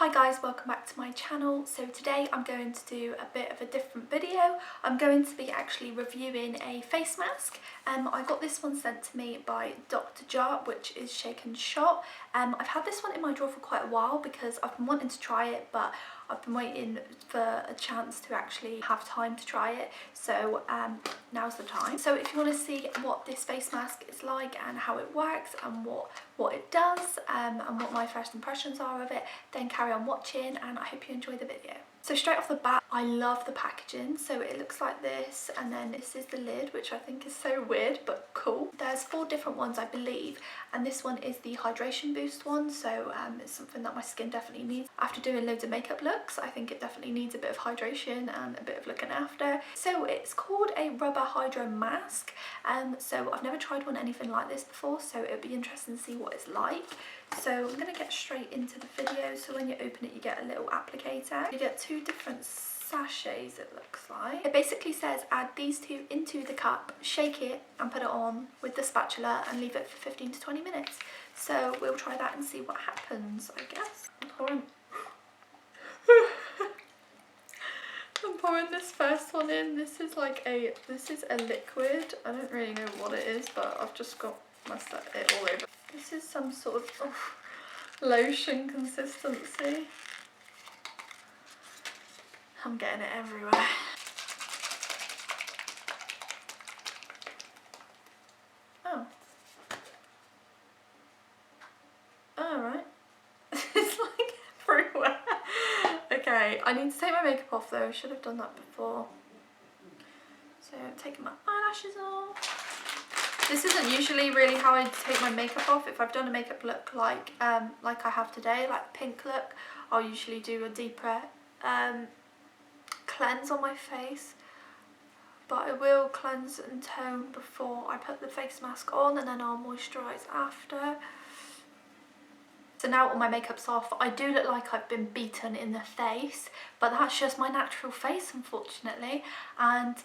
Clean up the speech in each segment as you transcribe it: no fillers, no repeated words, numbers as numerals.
Hi guys, welcome back to my channel. So today I'm going to do a bit of a different video. I'm going to be actually reviewing a face mask. I got this one sent to me by Dr. Jar, which is Shake and Shot. I've had this one in my drawer for quite a while because I've been wanting to try it, but I've been waiting for a chance to actually have time to try it. So now's the time. So if you want to see what this face mask is like and how it works and what it does and what my first impressions are of it, then carry on watching and I hope you enjoy the video. So straight off the bat, I love the packaging. So it looks like this, and then this is the lid, which I think is so weird but cool. There's 4 different ones I believe, and this one is the hydration boost one, so it's something that my skin definitely needs. After doing loads of makeup looks, I think it definitely needs a bit of hydration and a bit of looking after. So it's called a rubber hydro mask, so I've never tried one anything like this before, so it'll be interesting to see what it's like. So I'm going to get straight into the video. So when you open it, you get a little applicator. You get 2 different sachets, it looks like. It basically says add these 2 into the cup, shake it and put it on with the spatula and leave it for 15 to 20 minutes. So we'll try that and see what happens, I guess. I'm pouring this first one in. This is a liquid. I don't really know what it is, but I've just got it all over. This is some sort of lotion consistency. I'm getting it everywhere. Oh. Alright. It's like everywhere. Okay, I need to take my makeup off though. I should have done that before. So I'm taking my eyelashes off. This isn't usually really how I take my makeup off. If I've done a makeup look like I have today, like the pink look, I'll usually do a deeper cleanse on my face. But I will cleanse and tone before I put the face mask on, and then I'll moisturise after. So now all my makeup's off. I do look like I've been beaten in the face, but that's just my natural face, unfortunately. And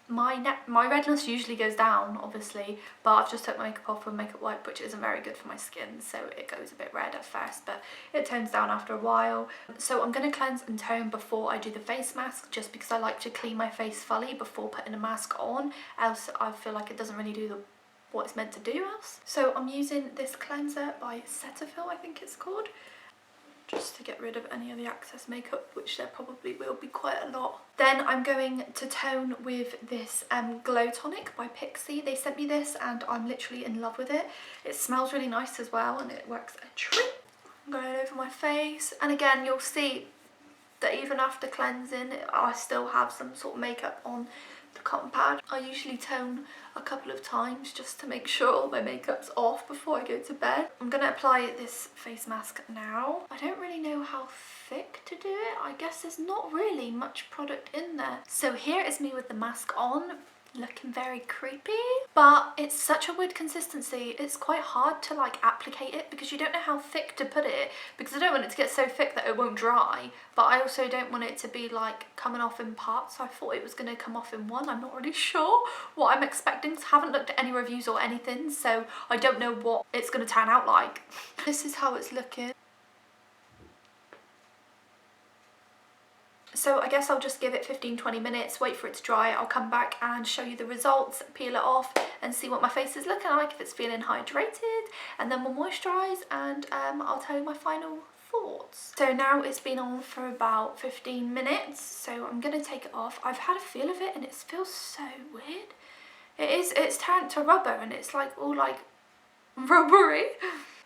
my redness usually goes down, obviously, but I've just took my makeup off with makeup wipe, which isn't very good for my skin, so it goes a bit red at first, but it tones down after a while. So I'm going to cleanse and tone before I do the face mask, just because I like to clean my face fully before putting a mask on, else I feel like it doesn't really do what it's meant to do else. So I'm using this cleanser by Cetaphil, I think it's called, just to get rid of any of the excess makeup, which there probably will be quite a lot. Then I'm going to tone with this Glow Tonic by Pixi. They sent me this and I'm literally in love with it. It smells really nice as well and it works a treat. I'm going over my face, and again you'll see that even after cleansing I still have some sort of makeup on the cotton pad. I usually tone a couple of times just to make sure all my makeup's off before I go to bed. I'm going to apply this face mask now. I don't really know how thick to do it. I guess there's not really much product in there. So here is me with the mask on, looking very creepy, but it's such a weird consistency. It's quite hard to like applicate it because you don't know how thick to put it, because I don't want it to get so thick that it won't dry, but I also don't want it to be like coming off in parts. I thought it was going to come off in one. I'm not really sure what I'm expecting. I haven't looked at any reviews or anything, so I don't know what it's going to turn out like. This is how it's looking. So I guess I'll just give it 15-20 minutes, wait for it to dry. I'll come back and show you the results, peel it off and see what my face is looking like, if it's feeling hydrated, and then we'll moisturise and I'll tell you my final thoughts. So now it's been on for about 15 minutes, so I'm going to take it off. I've had a feel of it and it feels so weird. It's turned to rubber and it's like all like rubbery.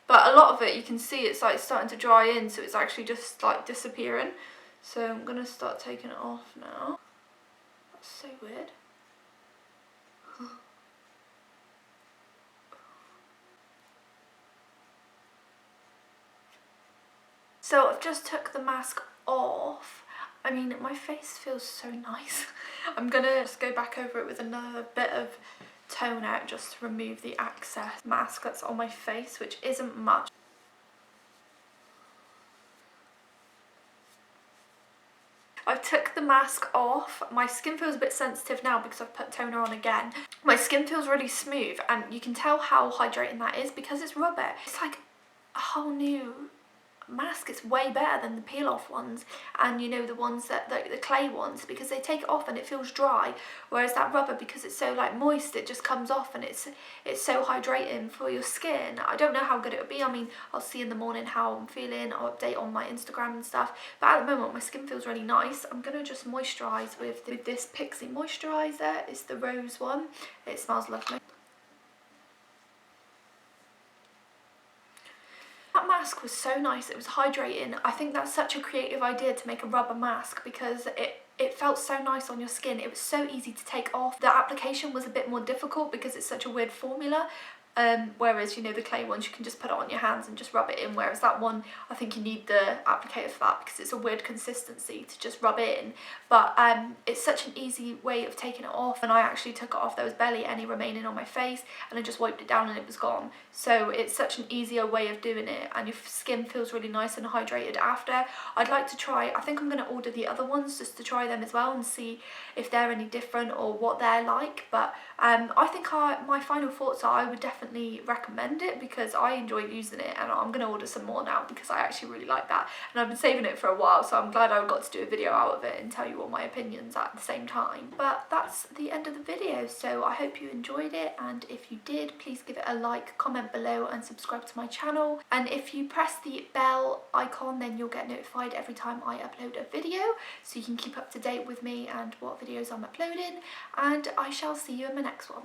But a lot of it you can see it's like starting to dry in, so it's actually just like disappearing. So I'm going to start taking it off now. That's so weird. So I've just took the mask off. I mean, my face feels so nice. I'm going to just go back over it with another bit of toner just to remove the excess mask that's on my face, which isn't much. I've took the mask off. My skin feels a bit sensitive now because I've put toner on again. My skin feels really smooth and you can tell how hydrating that is because it's rubber. It's like a whole new mask is way better than the peel off ones, and you know, the ones that the clay ones, because they take it off and it feels dry, whereas that rubber, because it's so like moist, it just comes off and it's so hydrating for your skin. I don't know how good it would be. I mean, I'll see in the morning how I'm feeling. I'll update on my Instagram and stuff, but at the moment my skin feels really nice. I'm gonna just moisturize with this Pixie moisturizer. It's the rose one. It smells lovely. That mask was so nice, it was hydrating. I think that's such a creative idea to make a rubber mask, because it felt so nice on your skin. It was so easy to take off. The application was a bit more difficult because it's such a weird formula. Whereas, you know, the clay ones, you can just put it on your hands and just rub it in, whereas that one, I think you need the applicator for that because it's a weird consistency to just rub it in. But it's such an easy way of taking it off, and I actually took it off. There was barely any remaining on my face, and I just wiped it down and it was gone. So it's such an easier way of doing it, and your skin feels really nice and hydrated after. I'd like to try, I think I'm going to order the other ones just to try them as well and see if they're any different or what they're like. But I think my final thoughts are I would definitely recommend it because I enjoyed using it, and I'm going to order some more now because I actually really like that, and I've been saving it for a while, so I'm glad I got to do a video out of it and tell you all my opinions at the same time. But that's the end of the video, so I hope you enjoyed it, and if you did, please give it a like, comment below and subscribe to my channel. And if you press the bell icon, then you'll get notified every time I upload a video, so you can keep up to date with me and what videos I'm uploading, and I shall see you in my next one.